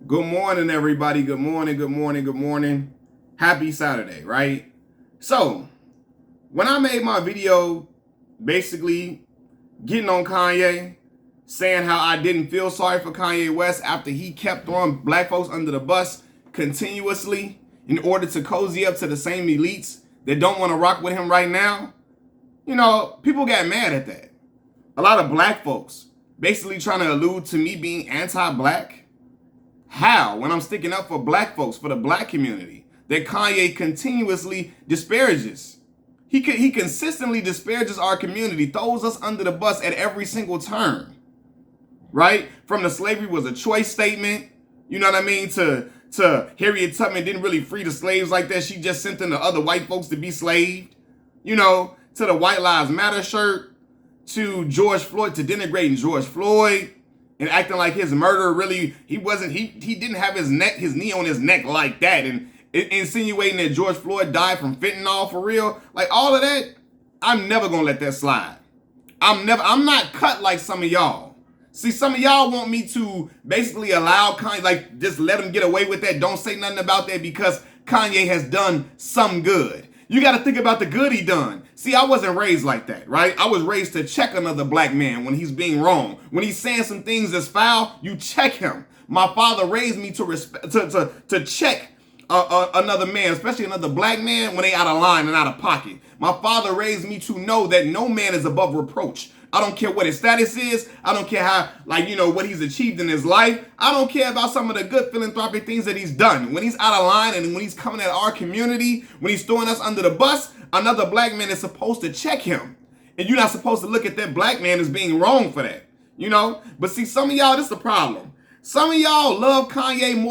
Good morning, everybody. Good morning, good morning, good morning. Happy Saturday, right? So, when I made my video basically getting on Kanye, saying how I didn't feel sorry for Kanye West after he kept throwing black folks under the bus continuously in order to cozy up to the same elites that don't want to rock with him right now, people got mad at that. A lot of black folks basically trying to allude to me being anti-black. How? When I'm sticking up for black folks, for the black community, that Kanye continuously disparages. He consistently disparages our community, throws us under the bus at every single turn, right? From the slavery was a choice statement, you know what I mean, to Harriet Tubman didn't really free the slaves like that. She just sent them to other white folks to be slaved, to the White Lives Matter shirt, to George Floyd, to denigrating George Floyd, and acting like his murder really, he didn't have his knee on his neck like that, and insinuating that George Floyd died from fentanyl for real. Like all of that, I'm never gonna let that slide. I'm not cut like some of y'all. See, some of y'all want me to basically allow Kanye, like just let him get away with that. Don't say nothing about that because Kanye has done some good. You got to think about the good he done. See, I wasn't raised like that, right? I was raised to check another black man when he's being wrong. When he's saying some things that's foul, you check him. My father raised me to check another man, especially another black man, when they out of line and out of pocket. My father raised me to know that no man is above reproach. I don't care what his status is. I don't care how, what he's achieved in his life. I don't care about some of the good philanthropic things that he's done. When he's out of line and when he's coming at our community, when he's throwing us under the bus, another black man is supposed to check him. And you're not supposed to look at that black man as being wrong for that, But see, some of y'all, this is the problem. Some of y'all love Kanye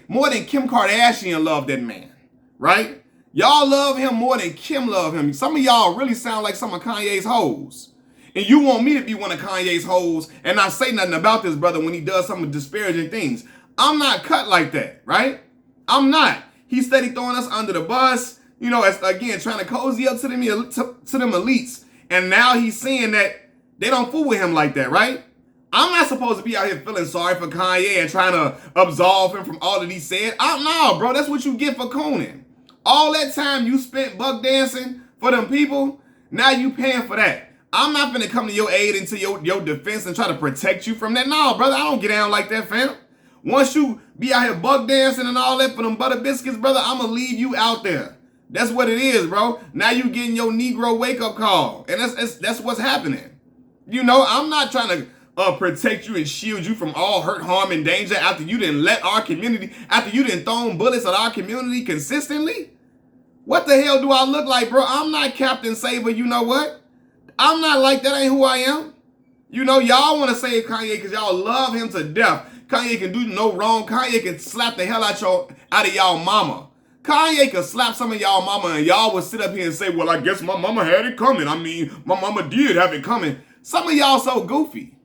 more than Kim Kardashian loved that man, right? Y'all love him more than Kim loved him. Some of y'all really sound like some of Kanye's hoes. And you want me to be one of Kanye's hoes and not say nothing about this brother when he does some disparaging things. I'm not cut like that, right? I'm not. He's steady throwing us under the bus, as, again, trying to cozy up to them elites. And now he's saying that they don't fool with him like that, right? I'm not supposed to be out here feeling sorry for Kanye and trying to absolve him from all that he said. No, bro, that's what you get for cooning. All that time you spent buck dancing for them people, now you paying for that. I'm not finna come to your aid and to your defense and try to protect you from that. No, brother, I don't get down like that, fam. Once you be out here buck dancing and all that for them butter biscuits, brother, I'm gonna leave you out there. That's what it is, bro. Now you getting your Negro wake-up call. And that's what's happening. I'm not trying to protect you and shield you from all hurt, harm, and danger after you didn't let our community, after you didn't throw bullets at our community consistently. What the hell do I look like, bro? I'm not Captain Saber, you know what? I'm not like that. Ain't who I am. Y'all want to save Kanye because y'all love him to death. Kanye can do no wrong. Kanye can slap the hell out of y'all mama. Kanye can slap some of y'all mama and y'all would sit up here and say, well, I guess my mama had it coming. I mean, my mama did have it coming. Some of y'all so goofy.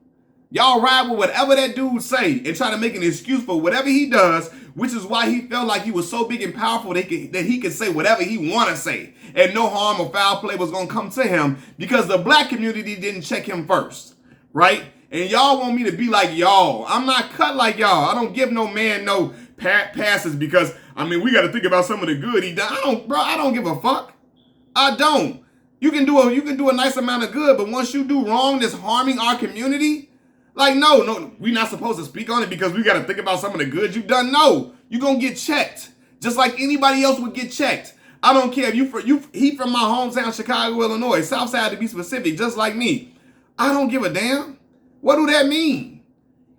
Y'all ride with whatever that dude say and try to make an excuse for whatever he does, which is why he felt like he was so big and powerful that he could say whatever he want to say. And no harm or foul play was going to come to him because the black community didn't check him first, right? And y'all want me to be like y'all. I'm not cut like y'all. I don't give no man no passes because, we got to think about some of the good he done. I don't give a fuck. I don't. You can do a nice amount of good, but once you do wrong that's harming our community, no, we're not supposed to speak on it because we got to think about some of the good you've done. No, you're going to get checked just like anybody else would get checked. I don't care if he from my hometown, Chicago, Illinois, South Side to be specific, just like me. I don't give a damn. What do that mean?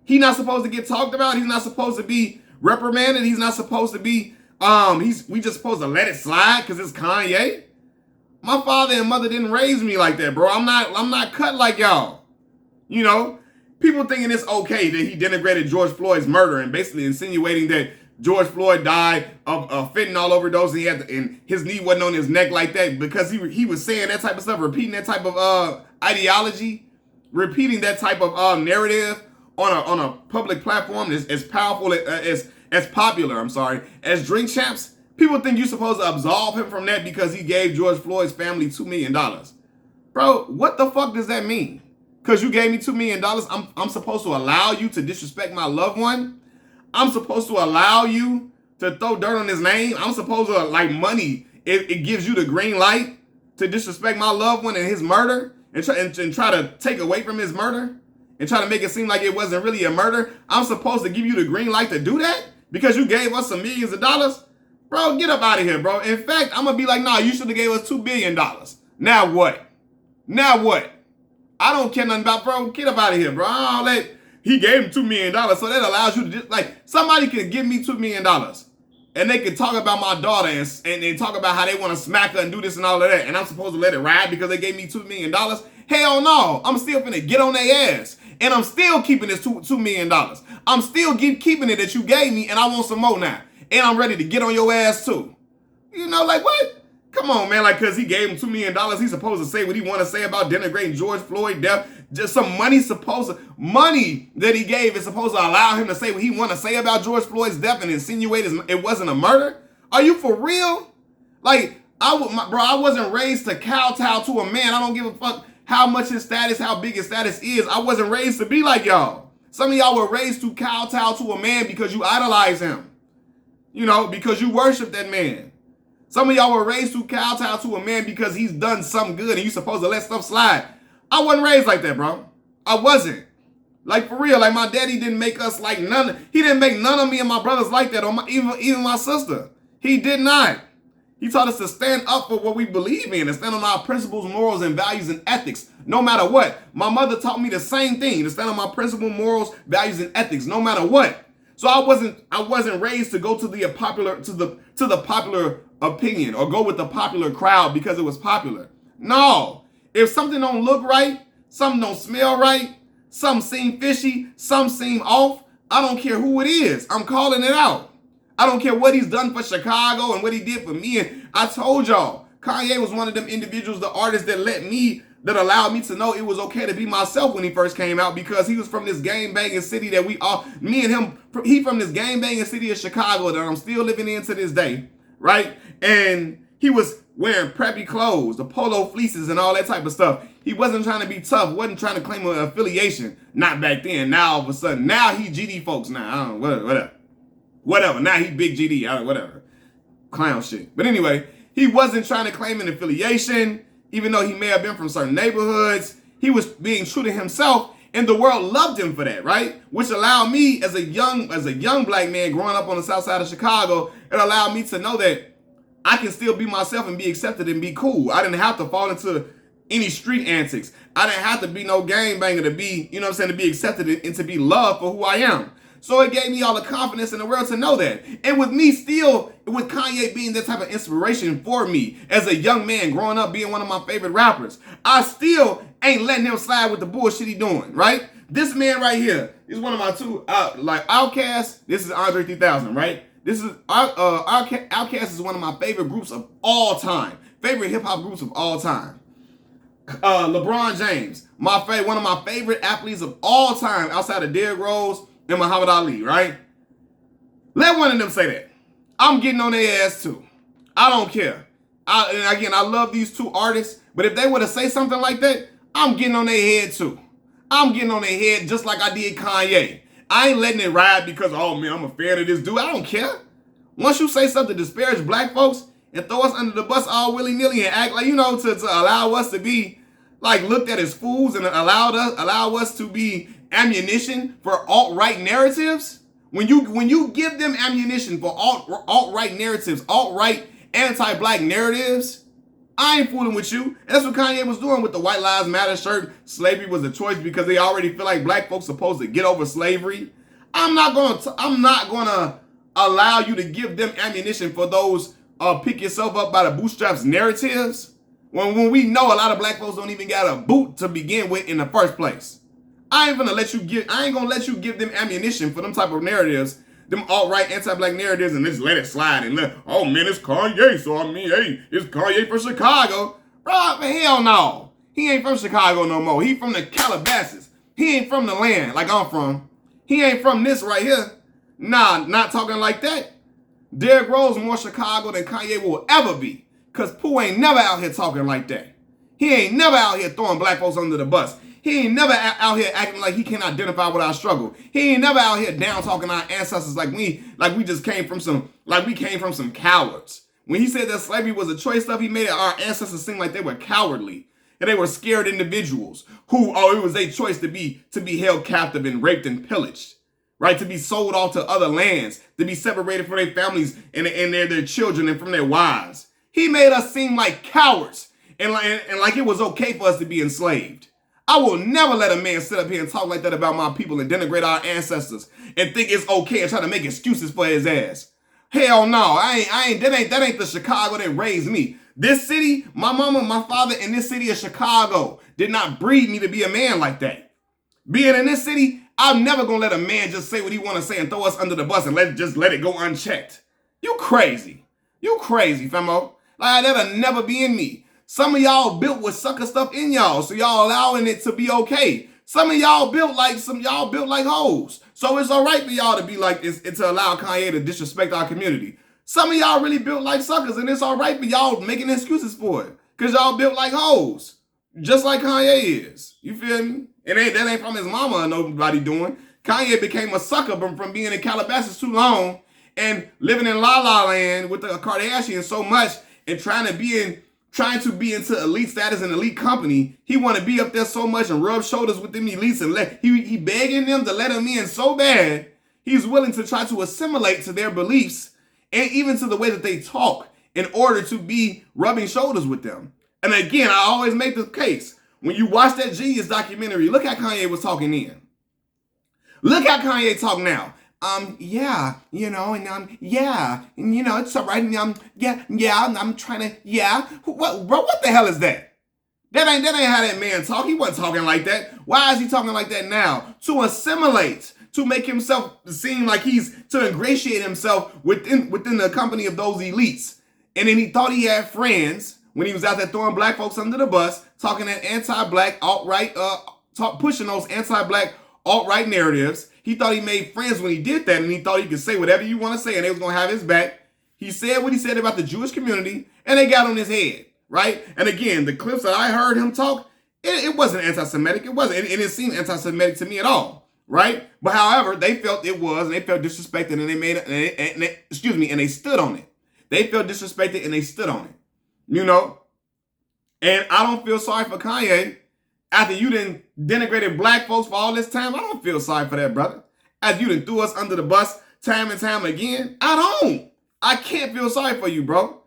He's not supposed to get talked about. He's not supposed to be reprimanded. He's not supposed to be, we just supposed to let it slide because it's Kanye. My father and mother didn't raise me like that, bro. I'm not cut like y'all. People thinking it's okay that he denigrated George Floyd's murder and basically insinuating that George Floyd died of a fentanyl overdose and his knee wasn't on his neck like that because he was saying that type of stuff, repeating that type of ideology, repeating that type of narrative on a public platform as powerful as popular, as Drink Champs. People think you're supposed to absolve him from that because he gave George Floyd's family $2 million. Bro, what the fuck does that mean? Because you gave me $2 million, I'm supposed to allow you to disrespect my loved one? I'm supposed to allow you to throw dirt on his name? I'm supposed to, like, money, it gives you the green light to disrespect my loved one and his murder and try to take away from his murder and try to make it seem like it wasn't really a murder? I'm supposed to give you the green light to do that because you gave us some millions of dollars? Bro, get up out of here, bro. In fact, I'm going to be like, nah, you should have gave us $2 billion. Now what? Now what? I don't care nothing about, bro. Get up out of here, bro. He gave him $2 million, so that allows you to just, like, somebody can give me $2 million and they can talk about my daughter and talk about how they want to smack her and do this and all of that, and I'm supposed to let it ride because they gave me $2 million? Hell no. I'm still finna get on their ass, and I'm still keeping this $2 million. I'm still keeping it that you gave me, and I want some more now, and I'm ready to get on your ass too. You know, like, what? Come on, man. Like, because he gave him $2 million, he's supposed to say what he want to say about denigrating George Floyd death. Just some money that he gave is supposed to allow him to say what he want to say about George Floyd's death and insinuate it wasn't a murder? Are you for real? Like, I wasn't raised to kowtow to a man. I don't give a fuck how much his status, how big his status is. I wasn't raised to be like y'all. Some of y'all were raised to kowtow to a man because you idolize him. You know, because you worship that man. Some of y'all were raised to kowtow to a man because he's done something good and you supposed to let stuff slide. I wasn't raised like that, bro. I wasn't. Like, for real. Like, my daddy didn't make us like he didn't make none of me and my brothers like that, or even my sister. He did not. He taught us to stand up for what we believe in and stand on our principles, morals, and values and ethics, no matter what. My mother taught me the same thing, to stand on my principles, morals, values, and ethics, no matter what. So I wasn't raised to go to the popular opinion or go with the popular crowd because it was popular. No. If something don't look right, something don't smell right, something seem fishy, some seem off, I don't care who it is. I'm calling it out. I don't care what he's done for Chicago and what he did for me. And I told y'all, Kanye was one of them individuals, the artists that allowed me to know it was okay to be myself when he first came out, because he was from this gang-banging city that he from this gang-banging city of Chicago that I'm still living in to this day, right? And he was wearing preppy clothes, the polo fleeces and all that type of stuff. He wasn't trying to be tough, wasn't trying to claim an affiliation. Not back then. Now all of a sudden, now he GD folks now. I don't know, whatever. Now he big GD, whatever. Clown shit. But anyway, he wasn't trying to claim an affiliation, even though he may have been from certain neighborhoods. He was being true to himself, and the world loved him for that, right? Which allowed me, as a young black man growing up on the south side of Chicago, it allowed me to know that I can still be myself and be accepted and be cool. I didn't have to fall into any street antics. I didn't have to be no gangbanger to be, you know what I'm saying, to be accepted and to be loved for who I am. So it gave me all the confidence in the world to know that. And with Kanye being that type of inspiration for me as a young man growing up being one of my favorite rappers, I still ain't letting him slide with the bullshit he doing, right? This man right here is one of my two, Outkast. This is Andre 3000, right? This is Outkast is one of my favorite groups of all time. Favorite hip hop groups of all time. LeBron James, one of my favorite athletes of all time outside of Derrick Rose and Muhammad Ali, right? Let one of them say that. I'm getting on their ass too. I don't care. And again, I love these two artists, but if they were to say something like that, I'm getting on their head too. I'm getting on their head just like I did Kanye. I ain't letting it ride because, oh man, I'm a fan of this dude. I don't care. Once you say something to disparage black folks and throw us under the bus all willy-nilly and act like, you know, to allow us to be like looked at as fools and allow us to be ammunition for alt-right narratives, when you give them ammunition for alt-right narratives, alt-right anti-black narratives, I ain't fooling with you. And that's what Kanye was doing with the White Lives Matter shirt. Slavery was a choice because they already feel like black folks supposed to get over slavery. I'm not gonna allow you to give them ammunition for those pick yourself up by the bootstraps narratives when we know a lot of black folks don't even got a boot to begin with in the first place. I ain't gonna let you give them ammunition for them type of narratives, them alt-right anti-black narratives, and just let it slide and oh man, it's Kanye, so I mean, hey, it's Kanye from Chicago. Bro, hell no. He ain't from Chicago no more. He from the Calabasas. He ain't from the land like I'm from. He ain't from this right here. Nah, not talking like that. Derrick Rose more Chicago than Kanye will ever be. Cause Pooh ain't never out here talking like that. He ain't never out here throwing black folks under the bus. He ain't never out here acting like he can't identify with our struggle. He ain't never out here down talking our ancestors like we just came from some cowards. When he said that slavery was a choice stuff, he made our ancestors seem like they were cowardly and they were scared individuals who, it was their choice to be held captive and raped and pillaged, right? To be sold off to other lands, to be separated from their families and their children and from their wives. He made us seem like cowards and like it was okay for us to be enslaved. I will never let a man sit up here and talk like that about my people and denigrate our ancestors and think it's okay and try to make excuses for his ass. Hell no, that ain't the Chicago that raised me. This city, my mama, my father in this city of Chicago did not breed me to be a man like that. Being in this city, I'm never gonna let a man just say what he wanna say and throw us under the bus and let it go unchecked. You crazy, famo. Like that'll never be in me. Some of y'all built with sucker stuff in y'all, so y'all allowing it to be okay. Some of y'all built like hoes. So it's all right for y'all to be like this and to allow Kanye to disrespect our community. Some of y'all really built like suckers, and it's all right for y'all making excuses for it. Because y'all built like hoes. Just like Kanye is. You feel me? That ain't from his mama or nobody doing. Kanye became a sucker from being in Calabasas too long and living in La La Land with the Kardashians so much and trying to be into elite status and elite company. He want to be up there so much and rub shoulders with them elites and he begging them to let him in so bad, he's willing to try to assimilate to their beliefs and even to the way that they talk in order to be rubbing shoulders with them. And again, I always make the case. When you watch that Genius documentary, look how Kanye was talking then. Look how Kanye talk now. Yeah, it's all right. I'm trying to, What, bro, what the hell is that? That ain't how that man talk. He wasn't talking like that. Why is he talking like that now? To assimilate, to make himself seem like to ingratiate himself within the company of those elites. And then he thought he had friends when he was out there throwing black folks under the bus, talking that anti-black alt-right, pushing those anti-black alt-right narratives. He thought he made friends when he did that, and he thought he could say whatever you want to say, and they was going to have his back. He said what he said about the Jewish community, and they got on his head, right? And again, the clips that I heard him talk, it wasn't anti-Semitic. It wasn't. It didn't seem anti-Semitic to me at all, right? But however, they felt it was, and they felt disrespected, and they made it, and they stood on it. They felt disrespected, and they stood on it, And I don't feel sorry for Kanye. After you done denigrated black folks for all this time, I don't feel sorry for that, brother. After you done threw us under the bus time and time again, I can't feel sorry for you, bro.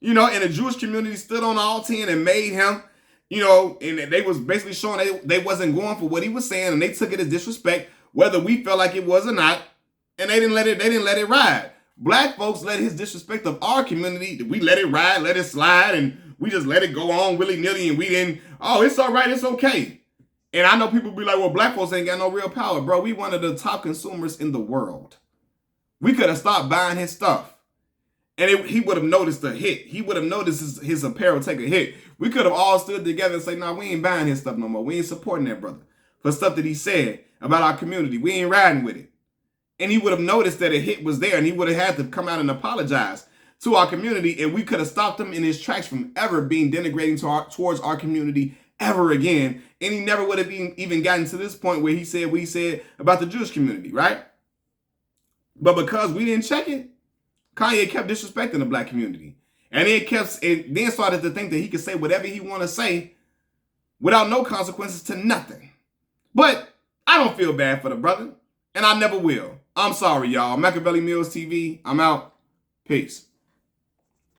And the Jewish community stood on all 10 and made him, and they was basically showing they wasn't going for what he was saying, and they took it as disrespect, whether we felt like it was or not, and they didn't let it ride. Black folks let his disrespect of our community, we let it ride, let it slide, and we just let it go on willy-nilly, and we didn't, it's all right, it's okay. And I know people be like, well, black folks ain't got no real power. Bro, we one of the top consumers in the world. We could have stopped buying his stuff. And he would have noticed a hit. He would have noticed his apparel take a hit. We could have all stood together and say, nah, we ain't buying his stuff no more. We ain't supporting that brother for stuff that he said about our community. We ain't riding with it. And he would have noticed that a hit was there, and he would have had to come out and apologize to our community, and we could have stopped him in his tracks from ever being denigrating towards our community ever again. And he never would have even gotten to this point where he said what he said about the Jewish community, right? But because we didn't check it, Kanye kept disrespecting the black community. And then started to think that he could say whatever he want to say without no consequences to nothing. But I don't feel bad for the brother, and I never will. I'm sorry, y'all. Machiavelli Mills TV, I'm out. Peace.